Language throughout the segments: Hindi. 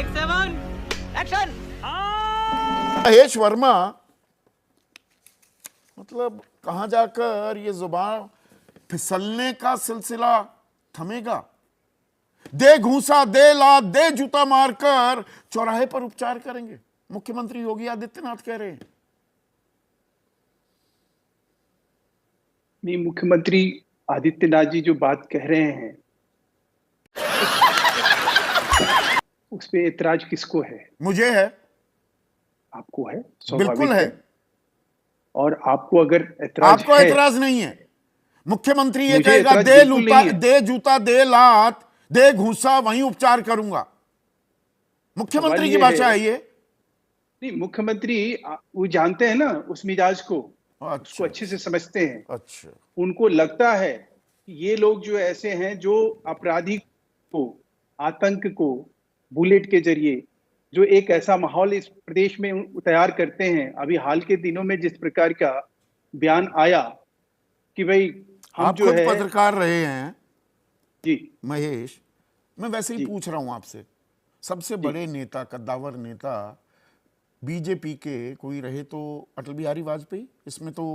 Take 7 action. महेश वर्मा मतलब कहां जाकर ये जुबान फिसलने का सिलसिला थमेगा? दे घूसा, दे लात, दे जूता मारकर चौराहे पर उपचार करेंगे, मुख्यमंत्री योगी आदित्यनाथ कह रहे हैं। नहीं, मुख्यमंत्री आदित्यनाथ जी जो बात कह रहे हैं उस पे एतराज किसको है? मुझे है। आपको है, बिल्कुल है। और आपको अगर एतराज आपको है, एतराज नहीं है? मुख्यमंत्री ये मुझे कहेगा एतराज दे बिल्कुल लूटा, नहीं है। दे जूता, दे लात, दे घूसा, वहीं उपचार करूंगा। मुख्यमंत्री की भाषा है ये। नहीं, मुख्यमंत्री वो जानते हैं ना उस मिजाज को, अच्छा, उसको अच्छे से समझते हैं। अच्छा, उनको लगता है कि ये लोग जो ऐसे हैं जो अपराधी को, आतंक को बुलेट के जरिए जो एक ऐसा माहौल इस प्रदेश में तैयार करते हैं। अभी हाल के दिनों में जिस प्रकार का बयान आया कि भाई हम आप जो खुद है पत्रकार रहे हैं जी महेश, मैं वैसे ही जी पूछ रहा हूं आपसे। सबसे जी बड़े नेता, कद्दावर नेता बीजेपी के कोई रहे तो अटल बिहारी वाजपेयी। इसमें तो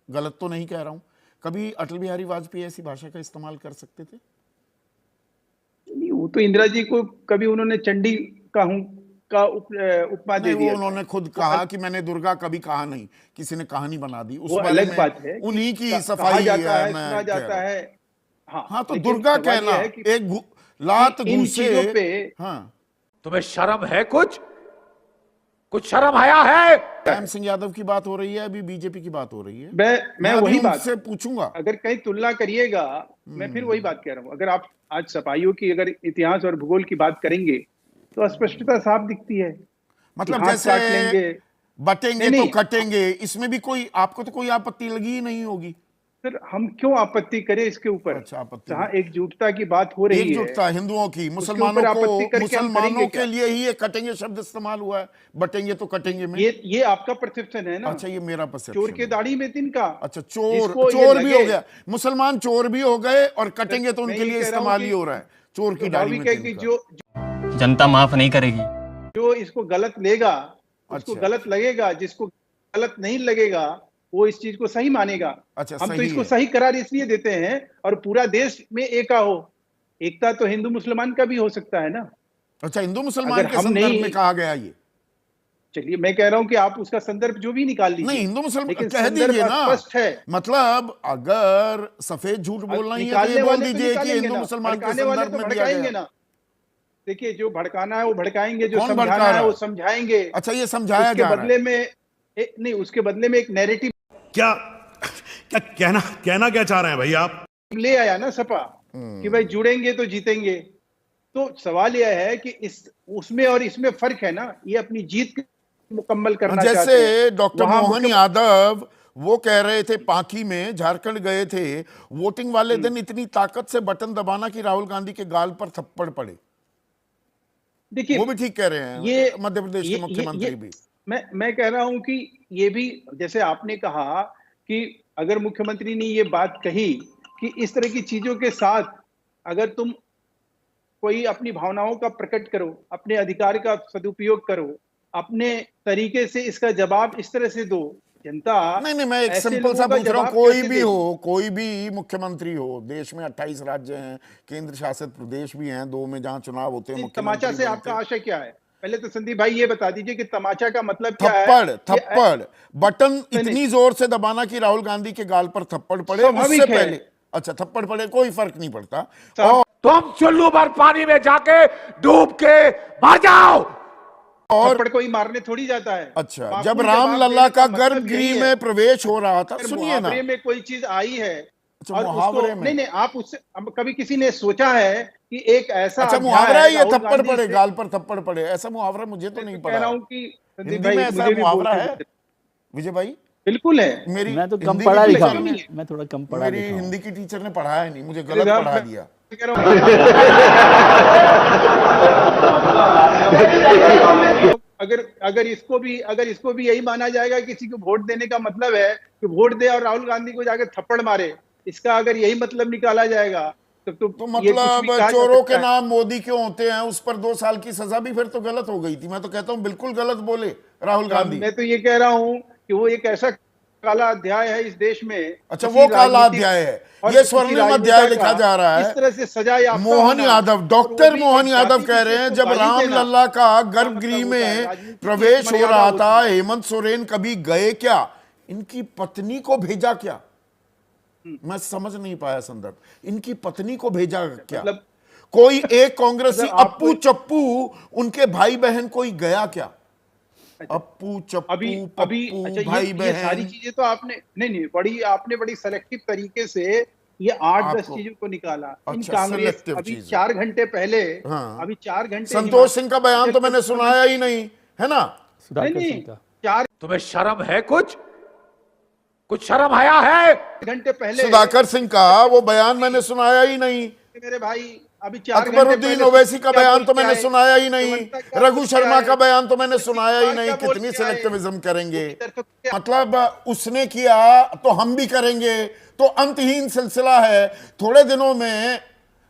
गलत तो नहीं कह रहा हूं। कभी अटल बिहारी वाजपेयी ऐसी भाषा का इस्तेमाल कर सकते थे? नहीं, वो तो इंदिरा जी को कभी उन्होंने चंडी का हूं का उपमा नहीं, दे वो दिया था। उन्होंने खुद वो कहा कि मैंने दुर्गा कभी कहा नहीं, किसी ने कहानी बना दी उस वो बारे अलग में। बात है कि उन्हीं की कहा सफाई जाता है, मैं सुना कह रहा जाता हूं। है। हाँ, हाँ, तो लेकिन दुर्गा सवाल कहना, यह है कि एक लात इन घूसे। चीजों पे हाँ, तुम्हें शर्म है? कुछ शर्म आया है? मुलायम सिंह यादव की बात हो रही है, अभी बीजेपी की बात हो रही है। मैं अभी वही बात उनसे पूछूंगा। अगर कहीं तुलना करिएगा, मैं फिर वही बात कह रहा हूं। अगर आप आज सपाइयों की अगर इतिहास और भूगोल की बात करेंगे तो स्पष्टता साफ दिखती है कि मतलब हाथ जैसे काट लेंगे। बटेंगे नहीं तो नहीं, कटेंगे, इसमें भी कोई आपको तो कोई आपत्ति लगी ही नहीं होगी। सर हम क्यों आपत्ति करें इसके ऊपर? अच्छा, आपत्ति जहां नहीं। एकजुटता की बात हो रही है एकजुटता हिंदुओं की, उसके ऊपर आपत्ति करके हम करेंगे मुसलमानों क्या? के लिए ही ये कटेंगे शब्द इस्तेमाल हुआ है, बटेंगे तो कटेंगे में। ये आपका परसेप्शन है ना। अच्छा, ये मेरा चोर परसेप्शन के है। दाढ़ी में तिनका। अच्छा, चोर जिसको ये चोर भी लगे, हो गया, मुसलमान चोर भी हो गए और कटेंगे तो मैं उनके ये लिए कह रहा हूं इस्तेमाल ही कि हो रहा है, चोर की दाढ़ी में स्वाभाविक है कि तिनका। जनता माफ नहीं करेगी। जो इसको गलत लेगा उसको अच्छा, गलत लगेगा, जिसको गलत नहीं लगेगा वो इस चीज को सही मानेगा। अच्छा, हम तो सही इसको है। सही करार इसलिए देते हैं और पूरा देश में एका हो। एकता तो हिंदू मुसलमान का भी हो सकता है ना। अच्छा, हिंदू मुसलमान अगर के हम संदर्भ नहीं, में कहा गया ये? चलिए मैं कह रहा हूं कि आप उसका संदर्भ जो भी निकाल नहीं, लीजिए, हिंदू मुसलमान लेकिन कह संदर्भ दीजिए ना। स्पष्ट है। मतलब अगर सफेद झूठ बोलना ही है तो ये निकालने बोल वाले तो दीजिए कि निकालेंगे हिंदू ना, मुसलमान के भड़काने वाले संदर्भ तो में दिया भड़काएंगे गया। ना। देखिए, जो भड़काना है वो भड़काएंगे, जो कौन समझाना भड़का है रहा वो है? समझाएंगे। अच्छा, ये समझाया उसके जा रहा बदले है। में नहीं, उसके बदले में एक नैरेटिव क्या क्या कहना क्या चाह रहे हैं भाई आप? ले आया ना सपा कि भाई जुड़ेंगे तो जीतेंगे। तो सवाल यह है कि इस उसमें और इसमें फर्क है ना। ये अपनी जीत मुकम्मल करना चाहते हैं। जैसे डॉक्टर वहां मोहन यादव वो कह रहे थे, पांकी में झारखंड गए थे, वोटिंग वाले दिन इतनी ताकत से बटन दबाना कि राहुल गांधी के गाल पर थप्पड़ पड़े। देखिए, वो भी ठीक कह रहे हैं, ये मध्य प्रदेश के मुख्यमंत्री भी। मैं कह रहा हूं कि ये भी, जैसे आपने कहा कि अगर मुख्यमंत्री ने ये बात कही कि इस तरह की चीजों के साथ अगर तुम कोई अपनी भावनाओं का प्रकट करो, अपने अधिकार का सदुपयोग करो, अपने तरीके से इसका जवाब इस तरह से दो, जनता नहीं, मैं एक ऐसे सिंपल सा लोगों का पूछ रहा हूं, जवाब कोई कैसे भी देगी? हो, कोई भी मुख्यमंत्री हो, देश में 28 राज्य हैं, केंद्र शासित प्रदेश भी हैं, 2 में जहां चुनाव होते हैं, तमाचा मुख्यमंत्री से आपका बनते आशय क्या है? पहले तो संदीप भाई ये बता दीजिए कि तमाचा का मतलब हैं। क्या है? थप्पड़ बटन नहीं, इतनी जोर से दबाना कि राहुल गांधी के गाल पर थप्पड़ पड़े, उससे स्वाभाविक है। पहले। अच्छा, थप्पड़ पड़े कोई फर्क नहीं पड़ता। साहब, तुम चुल्लू भर पानी में जाके डूब के मर जाओ। और थप्पड़ कोई मारने थोड़ी जाता है। अच्छा, माकूल जब जवाब रामलला देने का मतलब गर्भगृह यही है। में प्रवेश हो रहा था, अगर सुनिए ना। मुहावरे में कोई चीज आई है अच्छा, और उसको मुहावरे में। नहीं, आप उससे अब कभी किसी ने सोचा है कि एक ऐसा अच्छा, अध्याय मुहावरा है ये, राहुल थप्पड़ गांधी पड़े से- गाल पर थप्पड़ पड़े, ऐसा मुहावरा मुझे तो मैं नहीं तो पड़ा कह रहा है। हूं कि संदीप हिंदी भाई में ऐसा मुझे भी मुहावरा बोलते है देते। विजय भाई? बिल्कुल है। मेरी मैं तो कम हिंदी पढ़ा की लिखा टीचर हूँ, ने- मैं थोड़ा कम पढ़ा मेरी लिखा हूँ। हिंदी की टीचर ने पढ़ाया नहीं, मुझे अरे गलत साहब, पढ़ा मैं दिया। कह रहा हूं अगर इसको भी यही माना जाएगा किसी को वोट देने का मतलब है कि वोट दे और राहुल गांधी को जाकर थप्पड़ मारे, इसका अगर यही मतलब निकाला जाएगा तो तो ये कुछ भी मतलब कहा जा चोरों सकता के है। नाम मोदी क्यों होते हैं, उस पर 2 साल की सजा भी फिर तो गलत हो गई थी। मैं तो कहता हूं बिल्कुल गलत बोले राहुल गांधी। मैं तो ये कह रहा हूं कि वो एक ऐसा काला अध्याय है इस देश में, अच्छा, किसी वो काला राजनीतिक अध्याय है, और ये किसी स्वर्णिम अध्याय राजनेता लिखा का जा रहा इस है। तरह से सजा याफ्ता मोहन होना, यादव, और वो डॉक्टर भी मोहन एक यादव जाति कह रहे विशेष हैं को जब गाली राम देना, लल्ला का क्या गर्भगृह मतलब होता है? में राजनीति की प्रवेश हो मर्यादा रहा होती था, है। हेमंत सोरेन कभी गए क्या, इनकी पत्नी को भेजा क्या? मैं समझ नहीं पाया संदर्भ, इनकी पत्नी को भेजा क्या? मतलब कोई एक कांग्रेसी मतलब आपको अप्पू चप्पू, उनके भाई बहन कोई गया क्या? अप्पू अभी चप्पू अभी पप्पू अच्छा, भाई ये सारी बहन। चीजें तो आपने नहीं बड़ी आपने बड़ी सेलेक्टिव तरीके से ये 8-10 आपको चीजों को निकाला। इन अच्छा, कांग्रेस सिलेक्टिव अभी चीज। 4 घंटे पहले, हाँ, अभी 4 घंटे संतोष सिंह का बयान तो हिमाचल के मैंने सुनाया ही मुख्यमंत्री, नहीं है ना। नहीं नहीं, 4 तुम्हें शर्म है कुछ शर्म आया है? घंटे पहले सुधाकर सिंह का हिमाचल वो के बयान मैंने मुख्यमंत्री, सुनाया ही नहीं। मेरे भाई, अभी 4 घंटे अकबरुद्दीन पहले ओवैसी का क्या बयान बोल तो के मैंने आए, सुनाया ही नहीं। प्रवक्ता क्या बोल रघु के शर्मा आए, का बयान तो मैंने नीतीश सुनाया ही कुमार नहीं। क्या बोल कितनी के आए, सिलेक्टिविज्म करेंगे। वो इधर तो क्या मतलब उसने किया तो हम भी करेंगे, तो अंतहीन सिलसिला है। थोड़े दिनों में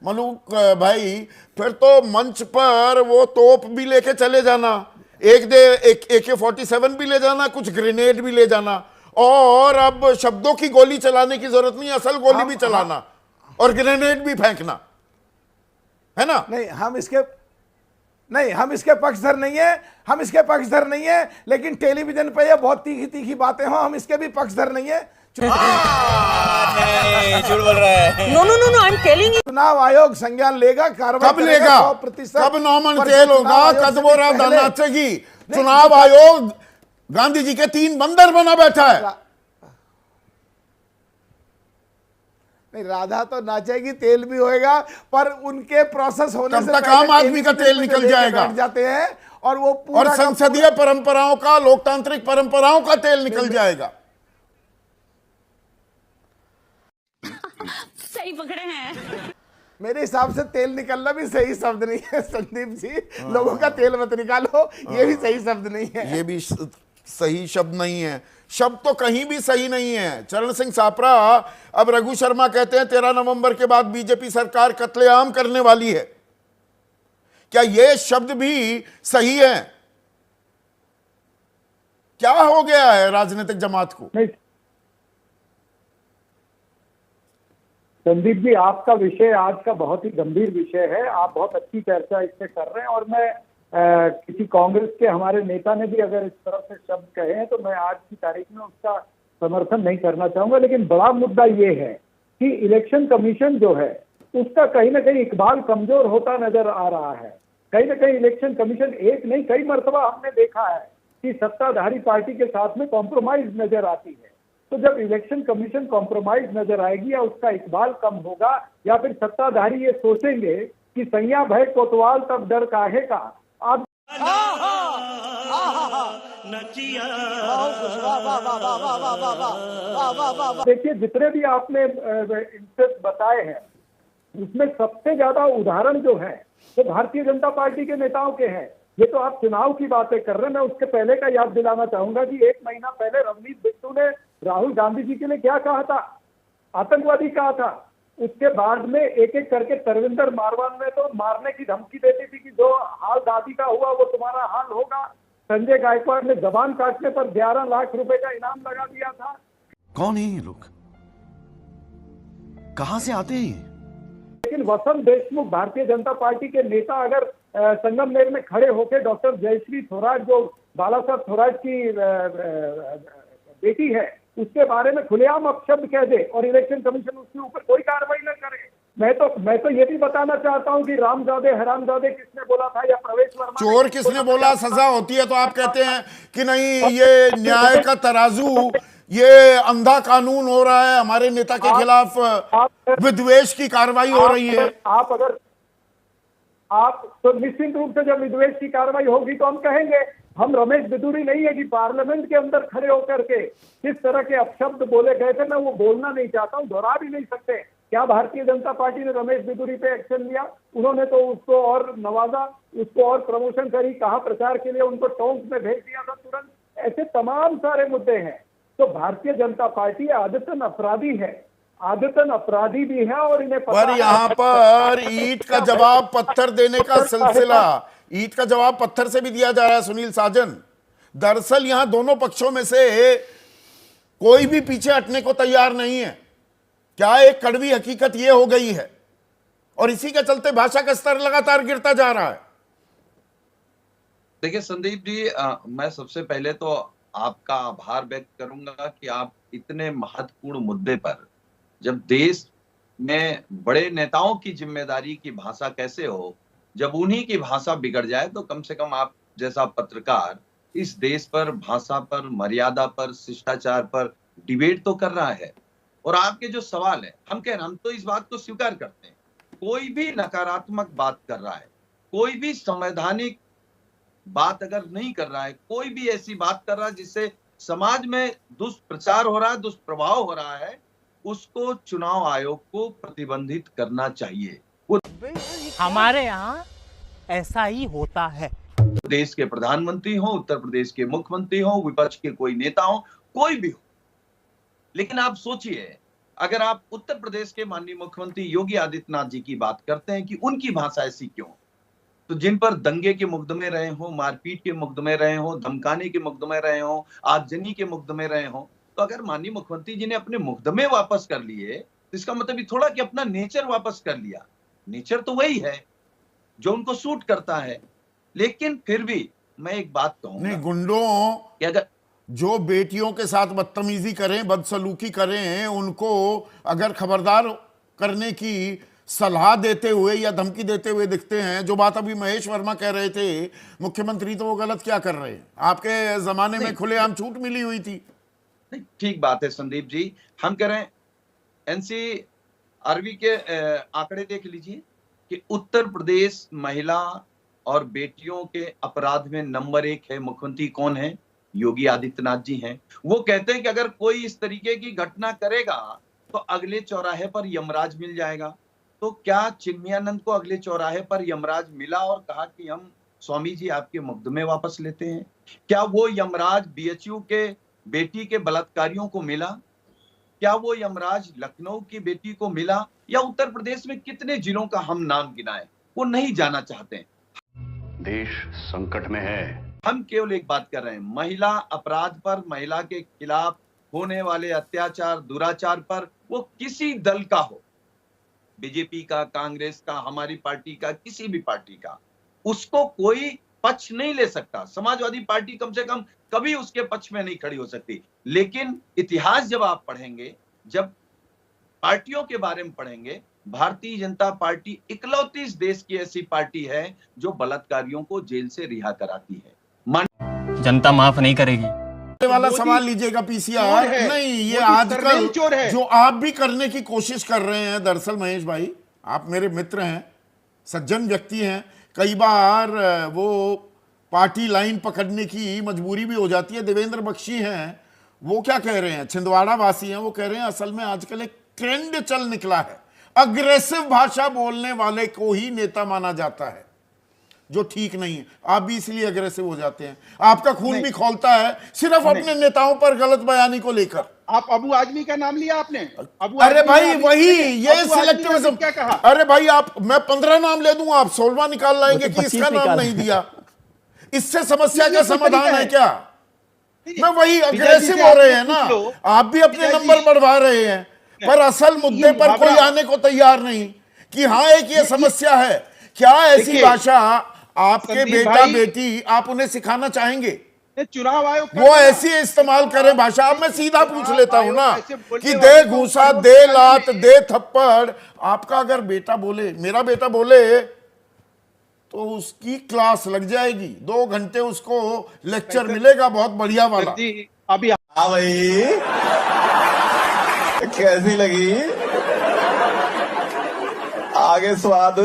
मलूक भाई फिर तो मंच पर वो तोप भी लेके चले जाना, एक AK-47 भी ले जाना, कुछ ग्रेनेड भी ले जाना, और अब शब्दों की गोली चलाने की जरूरत नहीं, असल गोली भी चलाना और ग्रेनेड भी फेंकना है ना। नहीं, हम इसके पक्षधर नहीं है, हम इसके पक्षधर नहीं है, लेकिन टेलीविजन पे ये बहुत तीखी तीखी बातें हो, हम इसके भी पक्षधर नहीं है। झूठ बोल रहा है। No no no no, I am telling you. चुनाव आयोग संज्ञान लेगा, कार्रवाई कब लेगा, 100%। कब नॉमन तेल होगा, कद वो राव नाचेगी। चुनाव जो आयोग गांधी जी के 3 बंदर बना बैठा है। नहीं, राधा तो नाचेगी, तेल भी होएगा, पर उनके प्रोसेस होने तब से तक पहले आम आदमी का तेल टेलीविजन पे निकल लेके जाएगा। बैठ जाते हैं और वो और पूरा का संसदीय परंपराओं का, लोकतांत्रिक परंपराओं का तेल निकल जाएगा। सही पकड़े हैं। मेरे हिसाब से तेल निकलना भी सही शब्द नहीं है संदीप जी। लोगों का तेल मत निकालो, ये भी सही शब्द नहीं है। ये भी सही शब्द नहीं है। शब्द तो कहीं भी सही नहीं है। चरण सिंह सापरा, अब रघु शर्मा कहते हैं 13 नवंबर के बाद बीजेपी सरकार कत्लेआम करने वाली है। क्या ये शब्द भी सही है? क्या हो गया है राजनीतिक जमात को? नहीं, संदीप जी, आपका विषय आज का बहुत ही गंभीर विषय है। आप बहुत अच्छी चर्चा इससे कर रहे हैं, और मैं किसी कांग्रेस के हमारे नेता ने भी अगर इस तरह से शब्द कहे हैं तो मैं आज की तारीख में उसका समर्थन नहीं करना चाहूंगा। लेकिन बड़ा मुद्दा ये है कि इलेक्शन कमीशन जो है उसका कहीं ना कहीं इकबाल कमजोर होता नजर आ रहा है। कहीं ना कहीं इलेक्शन कमीशन एक नहीं, कई मर्तबा हमने देखा है कि सत्ताधारी पार्टी के साथ में कॉम्प्रोमाइज नजर आती है। तो जब इलेक्शन कमीशन कॉम्प्रोमाइज नजर आएगी, या उसका इकबाल कम होगा, या फिर सत्ताधारी ये सोचेंगे कि सैया भय कोतवाल तब डर काहे का। आप देखिए, जितने भी आपने इनसे बताए हैं उसमें सबसे ज्यादा उदाहरण जो है वो भारतीय जनता पार्टी के नेताओं के हैं। ये तो आप चुनाव की बातें कर रहे हैं। मैं उसके पहले का याद दिलाना चाहूंगा कि 1 महीना पहले रवनीत बिट्टू ने राहुल गांधी जी के लिए क्या कहा था? आतंकवादी कहा था। उसके बाद में एक एक करके तरविंदर मारवान ने तो मारने की धमकी देती थी कि जो हाल दादी का हुआ वो तुम्हारा हाल होगा। संजय गायकवाड़ ने जबान काटने पर 11 लाख रुपए का इनाम लगा दिया था। कौन है ये लोग, कहां से आते हैं? लेकिन वसंत देशमुख, भारतीय जनता पार्टी के नेता, अगर संगमनेर में खड़े होकर डॉक्टर जयश्री थोराट, जो बाला साहब थोराट की बेटी है, उसके बारे में खुलेआम अपशब्द कह दे और इलेक्शन कमीशन उसके ऊपर कोई कार्रवाई न करे। मैं तो ये भी बताना चाहता हूं कि रामजादे हरामजादे किसने बोला था, या प्रवेश वर्मा चोर किसने बोला सजा होती है? तो आप कहते हैं कि नहीं, ये न्याय का तराजू, ये अंधा कानून हो रहा है, हमारे नेता के खिलाफ विद्वेष की कार्रवाई हो रही है। आप तो निश्चित रूप से जब विद्वेष की कार्रवाई होगी तो हम कहेंगे। हम रमेश बिदूरी नहीं है कि पार्लियामेंट के अंदर खड़े होकर के किस तरह के अपशब्द बोले गए थे, मैं वो बोलना नहीं चाहता हूँ, दोहरा भी नहीं सकते। क्या भारतीय जनता पार्टी ने रमेश बिदूरी पे एक्शन लिया? उन्होंने तो उसको और नवाजा, उसको और प्रमोशन करी, कहा प्रचार के लिए उनको टोंक में भेज दिया था तुरंत। ऐसे तमाम सारे मुद्दे हैं। तो भारतीय जनता पार्टी आदतन अपराधी है, आदतन अपराधी भी हैं और इन्हें पता पर है- यहाँ पर ईंट का जवाब पत्थर देने का सिलसिला, ईंट का जवाब पत्थर से भी दिया जा रहा है सुनील साजन। दरअसल यहां दोनों पक्षों में से कोई भी पीछे हटने को तैयार नहीं है। क्या एक कड़वी हकीकत यह हो गई है और इसी के चलते भाषा का स्तर लगातार गिरता जा रहा है। देखिए संदीप जी, मैं सबसे पहले तो आपका आभार व्यक्त करूंगा कि आप इतने महत्वपूर्ण मुद्दे पर, जब देश में बड़े नेताओं की जिम्मेदारी की भाषा कैसे हो, जब उन्हीं की भाषा बिगड़ जाए, तो कम से कम आप जैसा पत्रकार इस देश पर, भाषा पर, मर्यादा पर, शिष्टाचार पर डिबेट तो कर रहा है। और आपके जो सवाल है, हम तो इस बात को स्वीकार करते हैं, कोई भी नकारात्मक बात कर रहा है, कोई भी संवैधानिक बात अगर नहीं कर रहा है, कोई भी ऐसी बात कर रहा है जिससे समाज में दुष्प्रचार हो रहा है, दुष्प्रभाव हो रहा है, उसको चुनाव आयोग को प्रतिबंधित करना चाहिए। वो हमारे यहाँ ऐसा ही होता है। देश के प्रधानमंत्री हो, उत्तर प्रदेश के मुख्यमंत्री हो, विपक्ष के कोई नेता हो, कोई भी हो। लेकिन आप सोचिए, अगर आप उत्तर प्रदेश के माननीय मुख्यमंत्री योगी आदित्यनाथ जी की बात करते हैं कि उनकी भाषा ऐसी क्यों, तो जिन पर दंगे के मुकदमे रहे हो, मारपीट के मुकदमे रहे हो, धमकाने के मुकदमे रहे हो, आगजनी के मुकदमे रहे हो, तो अगर माननीय मुख्यमंत्री जी ने अपने मुकदमे वापस कर लिए, तो इसका मतलब ये थोड़ा कि अपना नेचर वापस कर लिया। नेचर तो वही है जो उनको सूट करता है। लेकिन फिर भी मैं एक बात कहूंगा, नहीं, गुंडों कि अगर जो बेटियों के साथ बदतमीजी करें, बदसलूकी करें, उनको अगर खबरदार करने की सलाह देते हुए या धमकी देते हुए दिखते हैं, जो बात अभी महेश वर्मा कह रहे थे, मुख्यमंत्री तो वो गलत क्या कर रहे हैं? आपके जमाने में खुलेआम छूट मिली हुई थी। ठीक बात है संदीप जी, हम कह रहे हैं NCRB के आंकड़े देख लीजिए कि उत्तर प्रदेश महिला और बेटियों के अपराध में नंबर 1 है। मुख्यमंत्री कौन है? योगी आदित्यनाथ जी हैं। वो कहते हैं कि अगर कोई इस तरीके की घटना करेगा तो अगले चौराहे पर यमराज मिल जाएगा। तो क्या चिन्मयानंद को अगले चौराहे पर यमराज मिला और कहा कि हम स्वामी जी आपके मुकदमे वापस लेते हैं? क्या वो यमराज BHU के बेटी के बलात्कारियों को मिला? क्या वो यमराज लखनऊ की बेटी को मिला? या उत्तर प्रदेश में कितने जिलों का हम नाम गिनाएं, वो नहीं जाना चाहते। देश संकट में है। हम केवल एक बात कर रहे हैं, महिला अपराध पर, महिला के खिलाफ होने वाले अत्याचार, दुराचार पर, वो किसी दल का हो, बीजेपी का, कांग्रेस का, हमारी पार्टी का, किसी भी पार्टी का, उसको कोई पक्ष नहीं ले सकता। समाजवादी पार्टी कम से कम कभी उसके पक्ष में नहीं खड़ी हो सकती। लेकिन इतिहास जब आप पढ़ेंगे, जब पार्टियों के बारे में पढ़ेंगे, भारतीय जनता पार्टी इकलौती इस देश की ऐसी पार्टी है जो बलात्कारियों को जेल से रिहा कराती है। जनता माफ नहीं करेगी। वाला सवाल लीजिएगा पीसीआर, नहीं ये आजकल जो आप भी करने की कोशिश कर रहे हैं, दरअसल महेश भाई आप मेरे मित्र हैं, सज्जन व्यक्ति हैं, कई बार वो पार्टी लाइन पकड़ने की मजबूरी भी हो जाती है। देवेंद्र बख्शी हैं, वो क्या कह रहे हैं, छिंदवाड़ा वासी हैं, वो कह रहे हैं असल में आजकल एक ट्रेंड चल निकला है, अग्रेसिव भाषा बोलने वाले को ही नेता माना जाता है, जो ठीक नहीं है। आप भी इसलिए अग्रेसिव हो जाते हैं, आपका खून भी खौलता है सिर्फ अपने नेताओं पर गलत बयानी को लेकर। आप अबू आजमी का नाम लिया आपने? अरे भाई वही, ये सिलेक्टिविज्म क्या कहा? अरे भाई आप, मैं 15 नाम ले दूंगा, आप 16वां निकाल लाएंगे कि इसका नाम नहीं दिया। इससे समस्या का समाधान है क्या? मैं वही, अग्रेसिव हो रहे हैं ना, आप भी अपने नंबर बढ़वा रहे हैं, पर असल मुद्दे पर कोई आने को तैयार नहीं कि हाँ एक ये समस्या है। क्या ऐसी भाषा आपके बेटा बेटी, आप उन्हें सिखाना चाहेंगे? चुनाव आयोग वो ऐसी इस्तेमाल करे भाषा। अब मैं सीधा पूछ लेता हूं ना कि दे घूसा, दे लात, दे थप्पड़, आपका अगर बेटा बोले, मेरा बेटा बोले, तो उसकी क्लास लग जाएगी, 2 घंटे उसको लेक्चर मिलेगा बहुत बढ़िया वाला। अभी हाँ भाई, कैसी लगी? आगे स्वाद।